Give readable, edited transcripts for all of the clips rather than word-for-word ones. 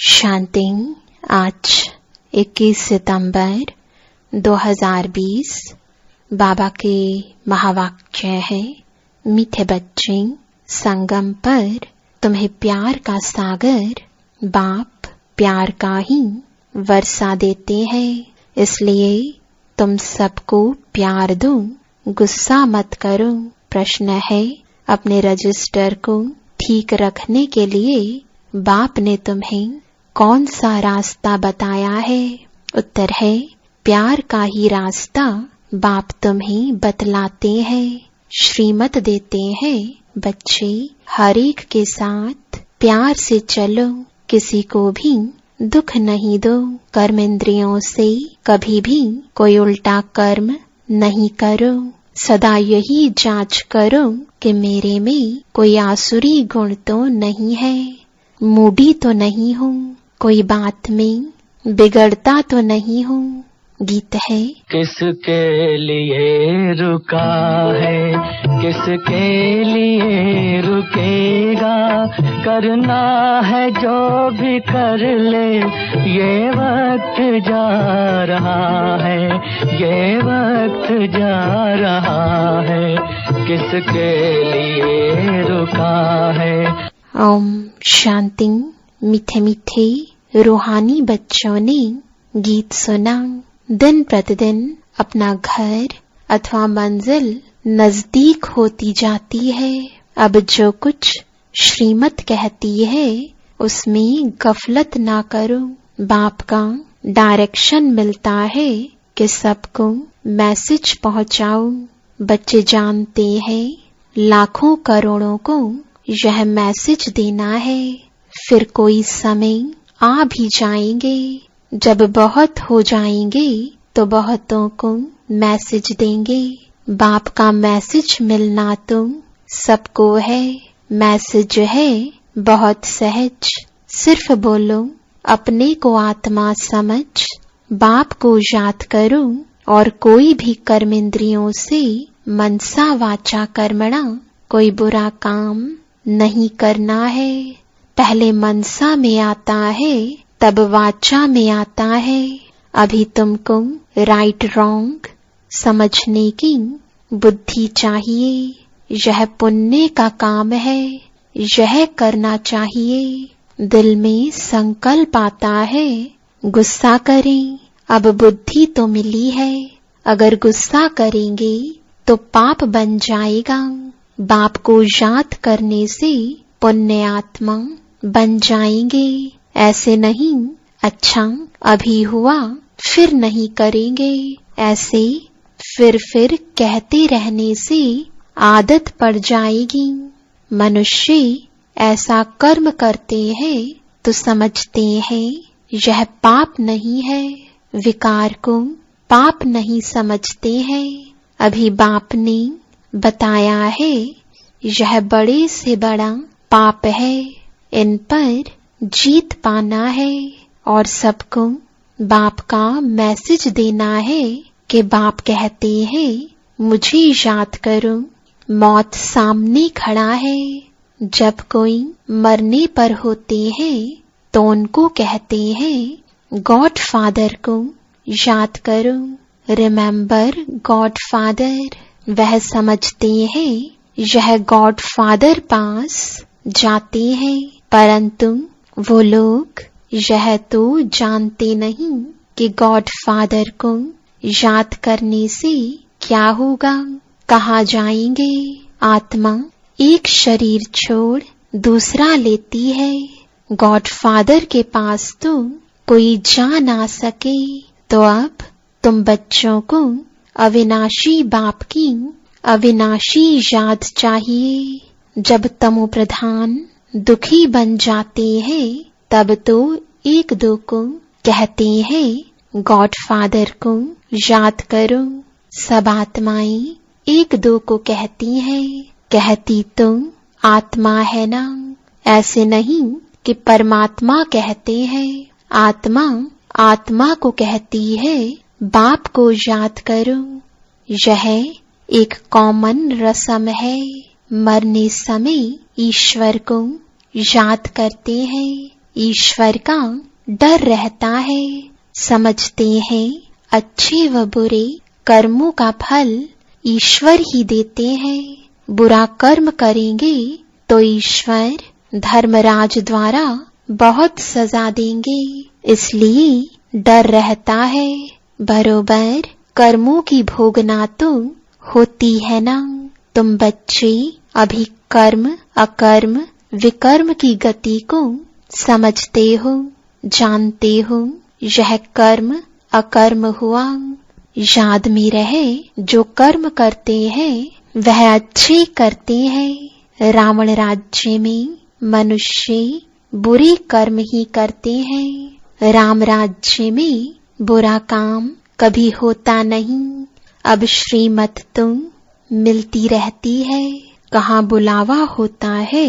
शांति। आज 21 सितंबर 2020। बाबा के महावाक्य है, मीठे बच्चे, संगम पर तुम्हें प्यार का सागर बाप प्यार का ही वर्षा देते हैं, इसलिए तुम सबको प्यार दो, गुस्सा मत करो। प्रश्न है, अपने रजिस्टर को ठीक रखने के लिए बाप ने तुम्हें कौन सा रास्ता बताया है? उत्तर है, प्यार का ही रास्ता बाप तुम्हें बतलाते हैं, श्रीमत देते हैं। बच्चे, हर एक के साथ प्यार से चलो, किसी को भी दुख नहीं दो। कर्म इंद्रियों से कभी भी कोई उल्टा कर्म नहीं करो। सदा यही जांच करो कि मेरे में कोई आसुरी गुण तो नहीं है, मूडी तो नहीं हूँ, कोई बात में बिगड़ता तो नहीं हूँ। गीत है, किसके लिए रुका है, किसके लिए रुकेगा, करना है जो भी कर ले, ये वक्त जा रहा है, ये वक्त जा रहा है, किसके लिए रुका है। ओम शांति। मीठे मीठे रूहानी बच्चों ने गीत सुना। दिन प्रतिदिन अपना घर अथवा मंजिल नजदीक होती जाती है। अब जो कुछ श्रीमत कहती है उसमें गफलत ना करो। बाप का डायरेक्शन मिलता है कि सबको मैसेज पहुंचाओ। बच्चे जानते हैं लाखों करोड़ों को यह मैसेज देना है, फिर कोई समय आ भी जाएंगे जब बहुत हो जाएंगे तो बहुतों को मैसेज देंगे। बाप का मैसेज मिलना तो सबको है। मैसेज है बहुत सहज, सिर्फ बोलो अपने को आत्मा समझ, बाप को याद करो और कोई भी कर्म इंद्रियों से मनसा वाचा कर्मणा कोई बुरा काम नहीं करना है। पहले मनसा में आता है तब वाचा में आता है। अभी तुमको राइट रॉन्ग समझने की बुद्धि चाहिए। यह पुण्य का काम है, यह करना चाहिए। दिल में संकल्प आता है गुस्सा करें, अब बुद्धि तो मिली है, अगर गुस्सा करेंगे तो पाप बन जाएगा। बाप को याद करने से पुण्य आत्मा बन जाएंगे। ऐसे नहीं, अच्छा अभी हुआ फिर नहीं करेंगे, ऐसे फिर कहते रहने से आदत पड़ जाएगी। मनुष्य ऐसा कर्म करते हैं तो समझते हैं यह पाप नहीं है, विकार को पाप नहीं समझते हैं। अभी बाप ने बताया है यह बड़े से बड़ा पाप है, इन पर जीत पाना है और सबको बाप का मैसेज देना है कि बाप कहते हैं मुझे याद करो, मौत सामने खड़ा है। जब कोई मरने पर होते हैं तो उनको कहते हैं गॉड फादर को याद करो, रिमेम्बर गॉड फादर। वह समझते हैं यह गॉड फादर पास जाते हैं, परंतु वो लोग यह तो जानते नहीं कि गॉड फादर को याद करने से क्या होगा, कहाँ जाएंगे। आत्मा एक शरीर छोड़ दूसरा लेती है, गॉड फादर के पास तो कोई जा ना सके। तो अब तुम बच्चों को अविनाशी बाप की अविनाशी याद चाहिए। जब तमो प्रधान दुखी बन जाते हैं तब तो एक दो को कहते हैं गॉड फादर को याद करो। सब आत्माएं एक दो को कहती हैं, कहती तो आत्मा है ना। ऐसे नहीं कि परमात्मा कहते हैं, आत्मा आत्मा को कहती है बाप को याद करो। यह एक कॉमन रस्म है। मरने समय ईश्वर को याद करते हैं, ईश्वर का डर रहता है। समझते हैं अच्छे व बुरे कर्मों का फल ईश्वर ही देते हैं। बुरा कर्म करेंगे तो ईश्वर धर्मराज द्वारा बहुत सजा देंगे, इसलिए डर रहता है। बरोबर कर्मों की भोगना तो होती है ना। तुम बच्चे अभी कर्म अकर्म विकर्म की गति को समझते हो, जानते हो। यह कर्म अकर्म हुआ। याद में रहे, जो कर्म करते हैं वह अच्छे करते हैं। रावण राज्य में मनुष्य बुरे कर्म ही करते हैं। राम राज्य में बुरा काम कभी होता नहीं। अब श्रीमत तुम मिलती रहती है। कहाँ बुलावा होता है,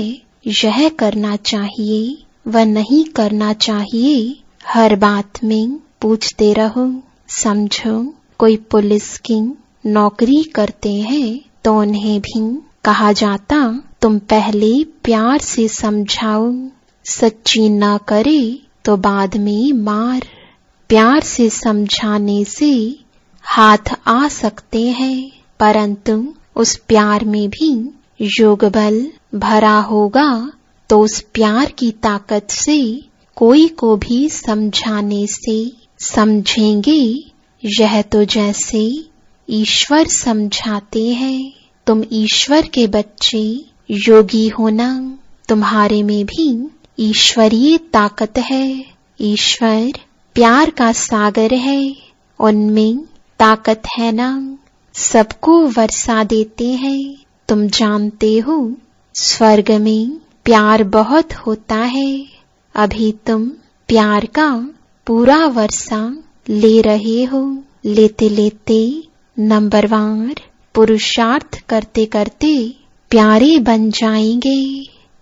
यह करना चाहिए व नहीं करना चाहिए, हर बात में पूछते रहो। समझो, कोई पुलिस की नौकरी करते हैं तो उन्हें भी कहा जाता, तुम पहले प्यार से समझाओ, सच्ची ना करे तो बाद में मार। प्यार से समझाने से हाथ आ सकते हैं, परंतु उस प्यार में भी योग बल भरा होगा तो उस प्यार की ताकत से कोई को भी समझाने से समझेंगे। यह तो जैसे ईश्वर समझाते हैं। तुम ईश्वर के बच्चे योगी होना, तुम्हारे में भी ईश्वरीय ताकत है। ईश्वर प्यार का सागर है, उनमें ताकत है ना। सबको वर्षा देते हैं। तुम जानते हो स्वर्ग में प्यार बहुत होता है। अभी तुम प्यार का पूरा वर्षा ले रहे हो। लेते लेते नंबरवार पुरुषार्थ करते करते प्यारे बन जाएंगे।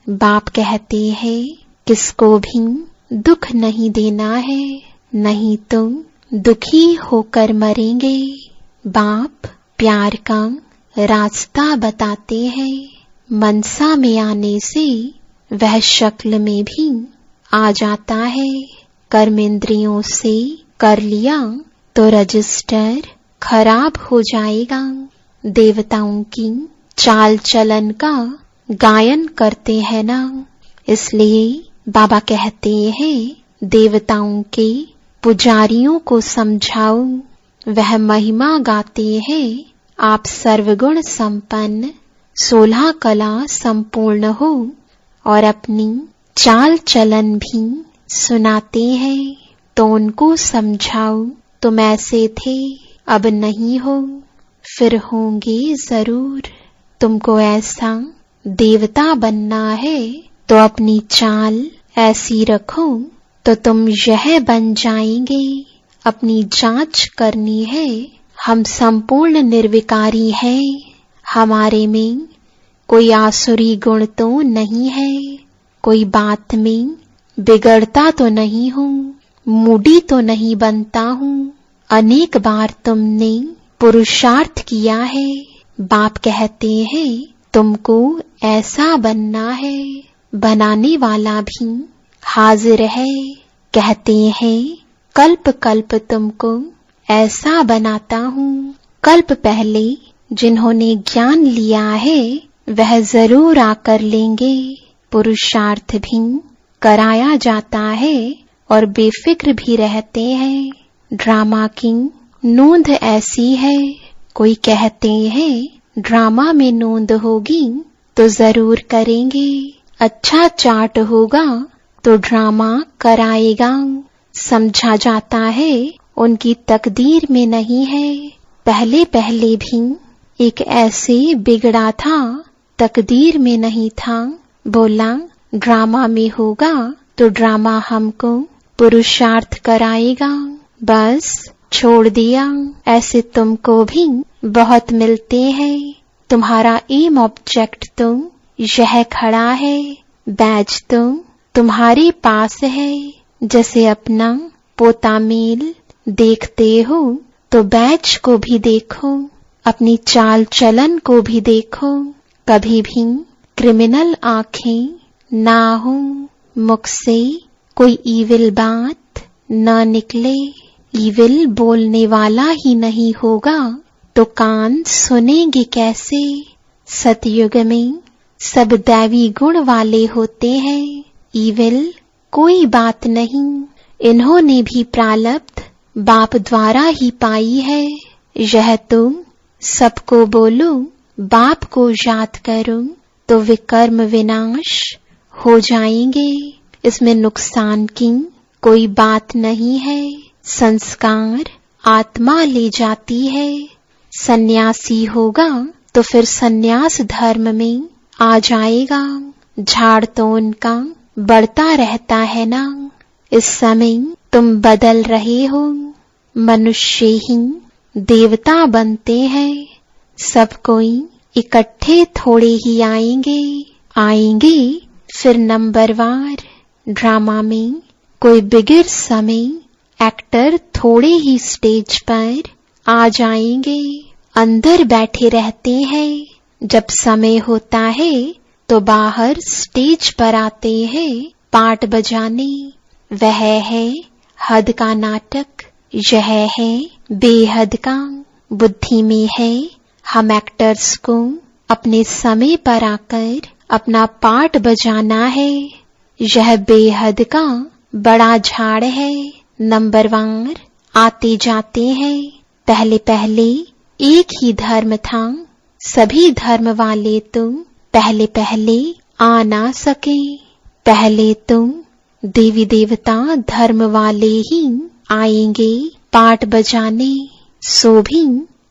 बाप कहते हैं किसको भी दुख नहीं देना है, नहीं तो दुखी होकर मरेंगे। बाप प्यार का रास्ता बताते हैं। मनसा में आने से वह शक्ल में भी आ जाता है। कर्मेंद्रियों से कर लिया तो रजिस्टर खराब हो जाएगा। देवताओं की चाल चलन का गायन करते हैं ना, इसलिए बाबा कहते हैं देवताओं के पुजारियों को समझाओ। वह महिमा गाते हैं, आप सर्वगुण संपन्न 16 कला संपूर्ण हो, और अपनी चाल चलन भी सुनाते हैं। तो उनको समझाओ, तुम ऐसे थे अब नहीं हो, फिर होंगे जरूर। तुमको ऐसा देवता बनना है तो अपनी चाल ऐसी रखो तो तुम यह बन जाएंगे। अपनी जांच करनी है। हम संपूर्ण निर्विकारी हैं। हमारे में कोई आसुरी गुण तो नहीं है। कोई बात में बिगड़ता तो नहीं हूँ, मूडी तो नहीं बनता हूँ। अनेक बार तुमने पुरुषार्थ किया है। बाप कहते हैं तुमको ऐसा बनना है। बनाने वाला भी हाजिर है। कहते हैं कल्प कल्प तुमको ऐसा बनाता हूँ। कल्प पहले जिन्होंने ज्ञान लिया है वह जरूर आकर लेंगे। पुरुषार्थ भी कराया जाता है और बेफिक्र भी रहते हैं। ड्रामा की नोंद ऐसी है। कोई कहते हैं ड्रामा में नोंद होगी तो जरूर करेंगे। अच्छा चार्ट होगा तो ड्रामा कराएगा। समझा जाता है उनकी तकदीर में नहीं है। पहले पहले भी एक ऐसे बिगड़ा था, तकदीर में नहीं था। बोला ड्रामा में होगा तो ड्रामा हमको पुरुषार्थ कराएगा। बस छोड़ दिया। ऐसे तुमको भी बहुत मिलते हैं। तुम्हारा एम ऑब्जेक्ट तो यह खड़ा है। बैज तो तुम्हारे पास है। जैसे अपना पोता मेल देखते हो तो बैच को भी देखो, अपनी चाल चलन को भी देखो। कभी भी क्रिमिनल आंखें ना हो। मुख से कोई ईविल बात न निकले। ईविल बोलने वाला ही नहीं होगा तो कान सुनेंगे कैसे। सतयुग में सब दैवी गुण वाले होते हैं, ईविल कोई बात नहीं। इन्होंने भी प्रारब्ध बाप द्वारा ही पाई है। यह तुम सबको बोलो बाप को याद करूं तो विकर्म विनाश हो जाएंगे। इसमें नुकसान की कोई बात नहीं है। संस्कार आत्मा ले जाती है। सन्यासी होगा तो फिर सन्यास धर्म में आ जाएगा। झाड़ तो उनका बढ़ता रहता है ना। इस समय तुम बदल रहे हो। मनुष्य ही देवता बनते हैं। सब कोई इकट्ठे थोड़े ही आएंगे फिर नंबरवार। ड्रामा में कोई बिगड़ समय एक्टर थोड़े ही स्टेज पर आ जाएंगे। अंदर बैठे रहते हैं। जब समय होता है तो बाहर स्टेज पर आते हैं पार्ट बजाने। वह है हद का नाटक, यह है बेहद का। बुद्धि में है हम एक्टर्स को अपने समय पर आकर अपना पार्ट बजाना है। यह बेहद का बड़ा झाड़ है। नंबरवार आते जाते हैं। पहले पहले एक ही धर्म था। सभी धर्म वाले तुम पहले आ ना सके। पहले तुम देवी देवता धर्म वाले ही आएंगे पार्ट बजाने। सो भी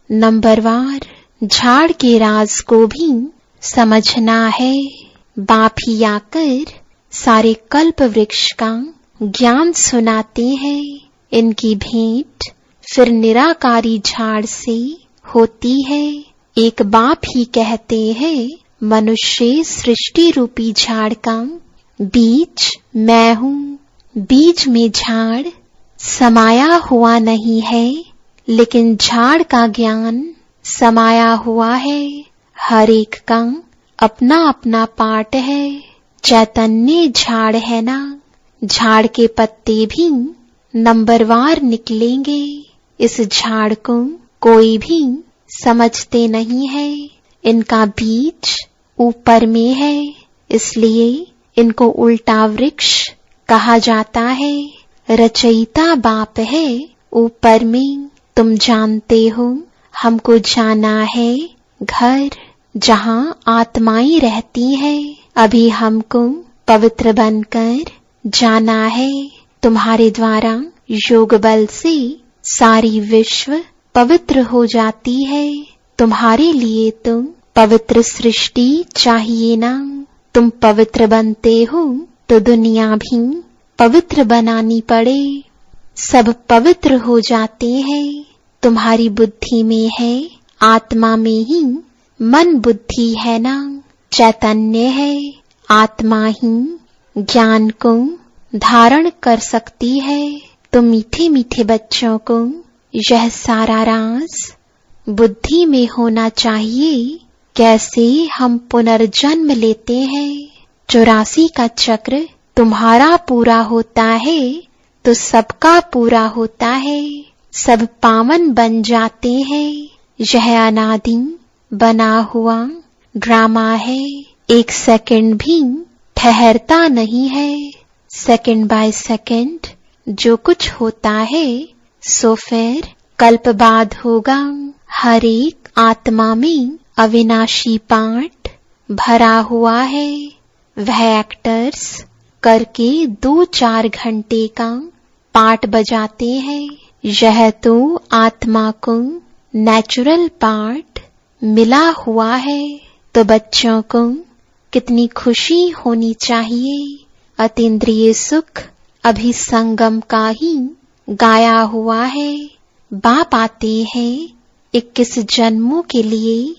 नंबरवार झाड़ के राज को भी समझना है। बाप ही आकर सारे कल्प वृक्ष का ज्ञान सुनाते हैं। इनकी भेंट फिर निराकारी झाड़ से होती है। एक बाप ही कहते हैं मनुष्य सृष्टि रूपी झाड़ का बीज मैं हूँ। बीज में झाड़ समाया हुआ नहीं है, लेकिन झाड़ का ज्ञान समाया हुआ है। हर एक का अपना अपना पार्ट है। चैतन्य झाड़ है ना। झाड़ के पत्ते भी नंबरवार निकलेंगे। इस झाड़ को कोई भी समझते नहीं है। इनका बीज ऊपर में है, इसलिए इनको उल्टा वृक्ष कहा जाता है। रचयिता बाप है ऊपर में। तुम जानते हो हमको जाना है घर जहाँ आत्माएं रहती है। अभी हमको पवित्र बनकर जाना है। तुम्हारे द्वारा योग बल से सारी विश्व पवित्र हो जाती है। तुम्हारे लिए तुम पवित्र सृष्टि चाहिए ना। तुम पवित्र बनते हो तो दुनिया भी पवित्र बनानी पड़े। सब पवित्र हो जाते हैं। तुम्हारी बुद्धि में है, आत्मा में ही मन बुद्धि है ना। चैतन्य है, आत्मा ही ज्ञान को धारण कर सकती है। तो मीठे मीठे बच्चों को यह सारा राज बुद्धि में होना चाहिए। कैसे हम पुनर्जन्म लेते हैं। 84 का चक्र तुम्हारा पूरा होता है तो सबका पूरा होता है। सब पावन बन जाते हैं। यह अनादि बना हुआ ड्रामा है। एक सेकंड भी ठहरता नहीं है। सेकंड बाय सेकंड जो कुछ होता है सो फिर कल्प बाद होगा। हर एक आत्मा में अविनाशी पार्ट भरा हुआ है। वह एक्टर्स करके 2-4 घंटे का पार्ट बजाते हैं। यह तो आत्मा को नेचुरल पार्ट मिला हुआ है। तो बच्चों को कितनी खुशी होनी चाहिए। अतीन्द्रिय सुख अभी संगम का ही गाया हुआ है। बाप आते हैं 21 जन्मों के लिए।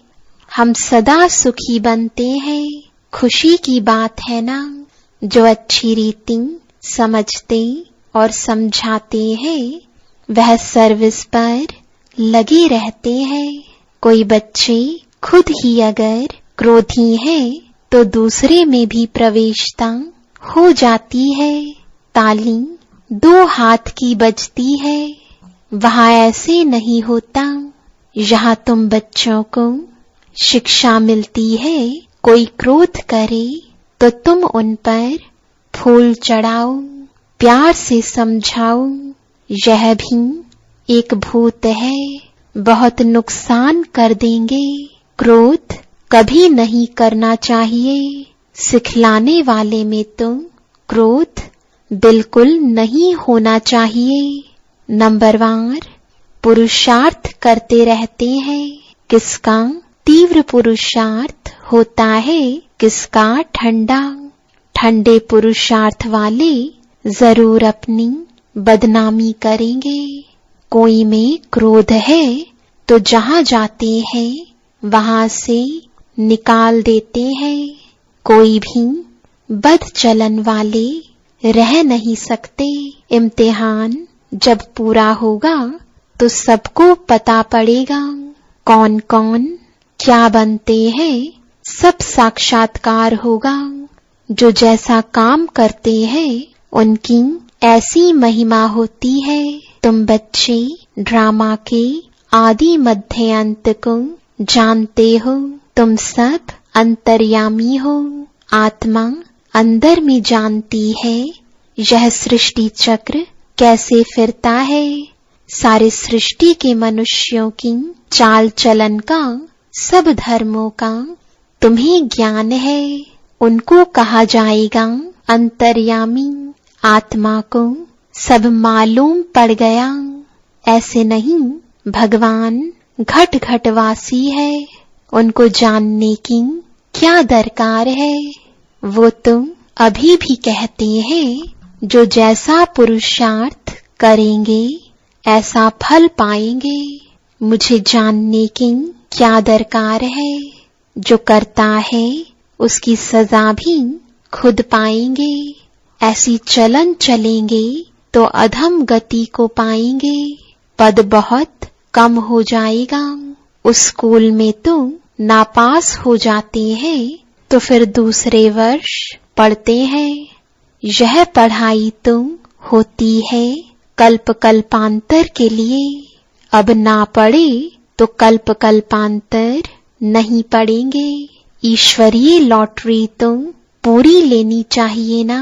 हम सदा सुखी बनते हैं। खुशी की बात है ना। जो अच्छी रीति समझते और समझाते हैं वह सर्विस पर लगे रहते हैं। कोई बच्चे खुद ही अगर क्रोधी हैं तो दूसरे में भी प्रवेशता हो जाती है। ताली 2 हाथ की बजती है, वहां ऐसे नहीं होता। यहाँ तुम बच्चों को शिक्षा मिलती है, कोई क्रोध करे तो तुम उन पर फूल चढ़ाओ, प्यार से समझाओ। यह भी एक भूत है, बहुत नुकसान कर देंगे। क्रोध कभी नहीं करना चाहिए। सिखलाने वाले में तो क्रोध बिल्कुल नहीं होना चाहिए। नंबरवार पुरुषार्थ करते रहते हैं। किसका तीव्र पुरुषार्थ होता है, किसका ठंडा। ठंडे पुरुषार्थ वाले जरूर अपनी बदनामी करेंगे। कोई में क्रोध है तो जहां जाते हैं वहां से निकाल देते हैं। कोई भी बद चलन वाले रह नहीं सकते। इम्तिहान जब पूरा होगा तो सबको पता पड़ेगा कौन कौन क्या बनते हैं। सब साक्षात्कार होगा। जो जैसा काम करते हैं उनकी ऐसी महिमा होती है। तुम बच्चे ड्रामा के आदि मध्य अंत को जानते हो। तुम सब अंतर्यामी हो। आत्मा अंदर में जानती है यह सृष्टि चक्र कैसे फिरता है। सारे सृष्टि के मनुष्यों की चाल चलन का, सब धर्मों का तुम्हें ज्ञान है। उनको कहा जाएगा अंतर्यामी। आत्मा को सब मालूम पड़ गया। ऐसे नहीं, भगवान घट घटवासी है। उनको जानने की क्या दरकार है। वो तो अभी भी कहते हैं जो जैसा पुरुषार्थ करेंगे ऐसा फल पाएंगे। मुझे जानने की क्या दरकार है। जो करता है उसकी सजा भी खुद पाएंगे। ऐसी चलन चलेंगे तो अधम गति को पाएंगे। पद बहुत कम हो जाएगा। उस स्कूल में तो नापास हो जाते हैं तो फिर दूसरे वर्ष पढ़ते हैं। यह पढ़ाई तो होती है कल्प कल्पांतर के लिए। अब ना पढ़े तो कल्प कल्पांतर नहीं पढ़ेंगे। ईश्वरीय लॉटरी तो पूरी लेनी चाहिए ना।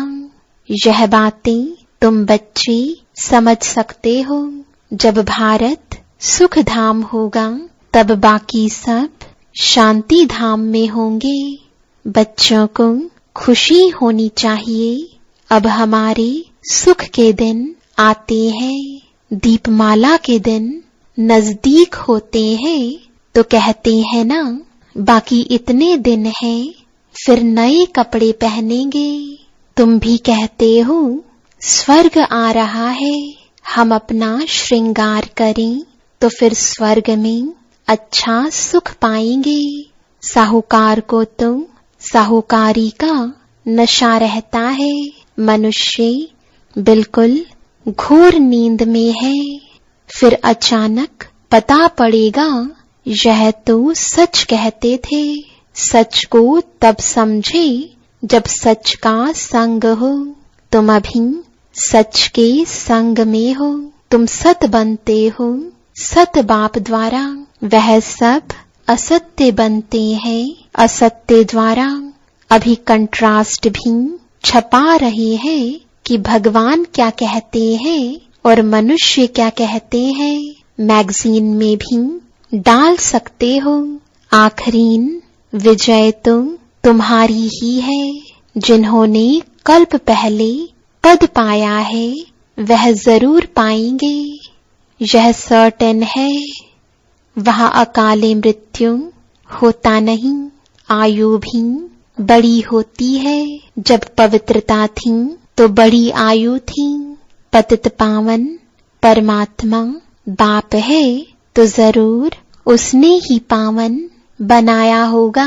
यह बातें तुम बच्चे समझ सकते हो। जब भारत सुख धाम होगा तब बाकी सब शांति धाम में होंगे। बच्चों को खुशी होनी चाहिए। अब हमारे सुख के दिन आते हैं। दीपमाला के दिन नजदीक होते हैं तो कहते हैं ना, बाकी इतने दिन हैं फिर नए कपड़े पहनेंगे। तुम भी कहते हो स्वर्ग आ रहा है, हम अपना श्रृंगार करें तो फिर स्वर्ग में अच्छा सुख पाएंगे। साहूकार को तो साहूकारी का नशा रहता है। मनुष्य बिल्कुल घोर नींद में है। फिर अचानक पता पड़ेगा यह तो सच कहते थे। सच को तब समझे जब सच का संग हो। तुम अभी सच के संग में हो। तुम सत बनते हो सत बाप द्वारा। वह सब असत्य बनते हैं असत्य द्वारा। अभी कंट्रास्ट भी छपा रहे हैं कि भगवान क्या कहते हैं और मनुष्य क्या कहते हैं। मैगजीन में भी डाल सकते हो। आखरीन विजय तो तुम्हारी ही है। जिन्होंने कल्प पहले पद पाया है वह जरूर पाएंगे। यह सर्टेन है। वहां अकाले मृत्यु होता नहीं। आयु भी बड़ी होती है। जब पवित्रता थी तो बड़ी आयु थी। पतित पावन परमात्मा बाप है तो जरूर उसने ही पावन बनाया होगा।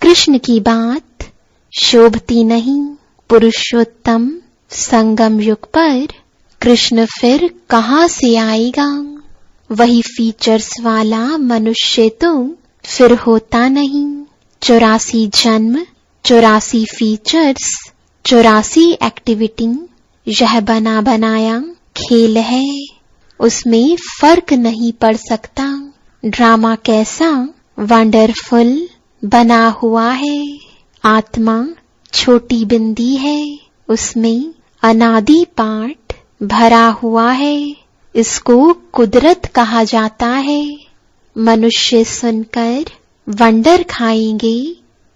कृष्ण की बात शोभती नहीं। पुरुषोत्तम संगम युग पर कृष्ण फिर कहां से आएगा। वही फीचर्स वाला मनुष्य तो फिर होता नहीं। 84 जन्म 84 फीचर्स 84 एक्टिविटी यह बना बनाया खेल है, उसमें फर्क नहीं पड़ सकता। ड्रामा कैसा वंडरफुल बना हुआ है। आत्मा छोटी बिंदी है, उसमें अनादि पाठ भरा हुआ है। इसको कुदरत कहा जाता है। मनुष्य सुनकर वंडर खाएंगे,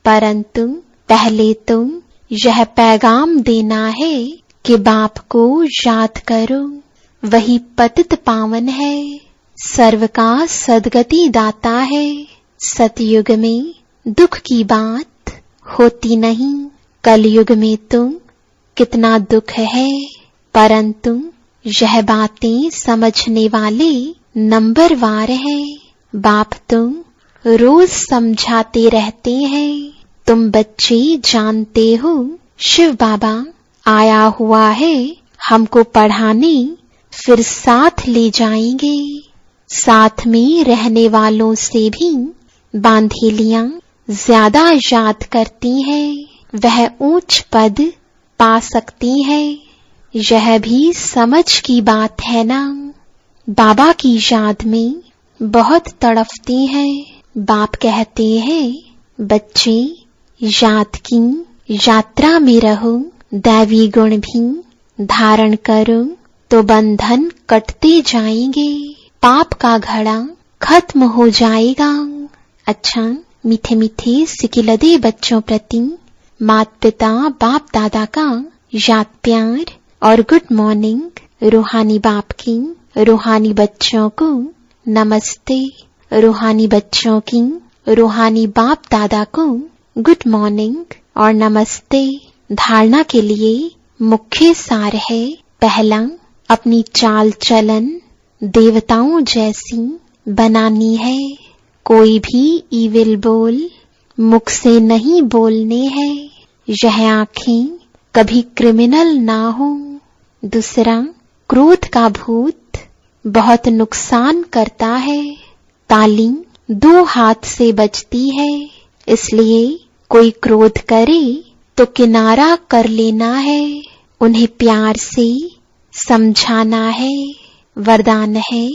परंतु पहले तुम यह पैगाम देना है कि बाप को याद करो, वही पतित पावन है, सर्व का सद्गति दाता है। सतयुग में दुख की बात होती नहीं, कलयुग में तो कितना दुख है, परंतु यह बातें समझने वाले नंबरवार हैं। बाप तुम रोज समझाते रहते हैं। तुम बच्चे जानते हो शिव बाबा आया हुआ है हमको पढ़ाने, फिर साथ ले जाएंगे। साथ में रहने वालों से भी बांधेलियां ज्यादा याद करती हैं, वह ऊंच पद पा सकती है। यह भी समझ की बात है ना। बाबा की याद में बहुत तड़पती हैं। बाप कहते हैं बच्चे याद की यात्रा में रहो, दैवी गुण भी धारण करो तो बंधन कटते जाएंगे, पाप का घड़ा खत्म हो जाएगा। अच्छा मीठे मीठे सिकिलदे बच्चों प्रति माता पिता बाप दादा का याद प्यार और गुड मॉर्निंग। रूहानी बाप की रूहानी बच्चों को नमस्ते। रूहानी बच्चों की रूहानी बाप दादा को गुड मॉर्निंग और नमस्ते। धारणा के लिए मुख्य सार है, पहला अपनी चाल चलन देवताओं जैसी बनानी है। कोई भी ईविल बोल मुख से नहीं बोलने हैं। यह आंखें कभी क्रिमिनल ना हो। दूसरा, क्रोध का भूत बहुत नुकसान करता है। ताली दो हाथ से बजती है, इसलिए कोई क्रोध करे तो किनारा कर लेना है, उन्हें प्यार से समझाना है। वरदान है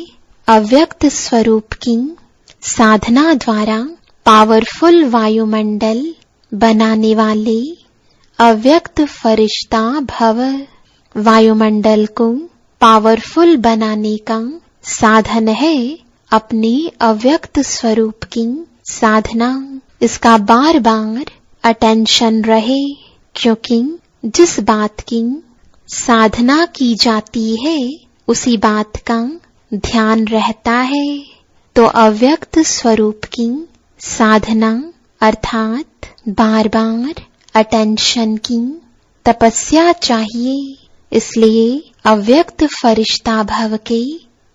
अव्यक्त स्वरूप की साधना द्वारा पावरफुल वायुमंडल बनाने वाले अव्यक्त फरिश्ता भव। वायुमंडल को पावरफुल बनाने का साधन है अपने अव्यक्त स्वरूप की साधना। इसका बार बार अटेंशन रहे, क्योंकि जिस बात की साधना की जाती है उसी बात का ध्यान रहता है। तो अव्यक्त स्वरूप की साधना अर्थात बार बार अटेंशन की तपस्या चाहिए। इसलिए अव्यक्त फरिश्ता भव के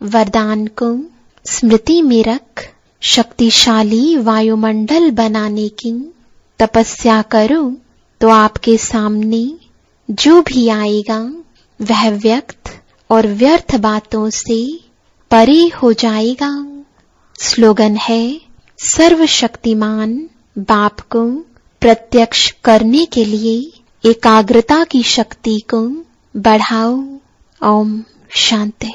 वरदान को स्मृति में रख शक्तिशाली वायुमंडल बनाने की तपस्या करो, तो आपके सामने जो भी आएगा वह व्यक्त और व्यर्थ बातों से परे हो जाएगा। स्लोगन है सर्वशक्तिमान बाप को प्रत्यक्ष करने के लिए एकाग्रता की शक्ति को बढ़ाओ। ओम शांति।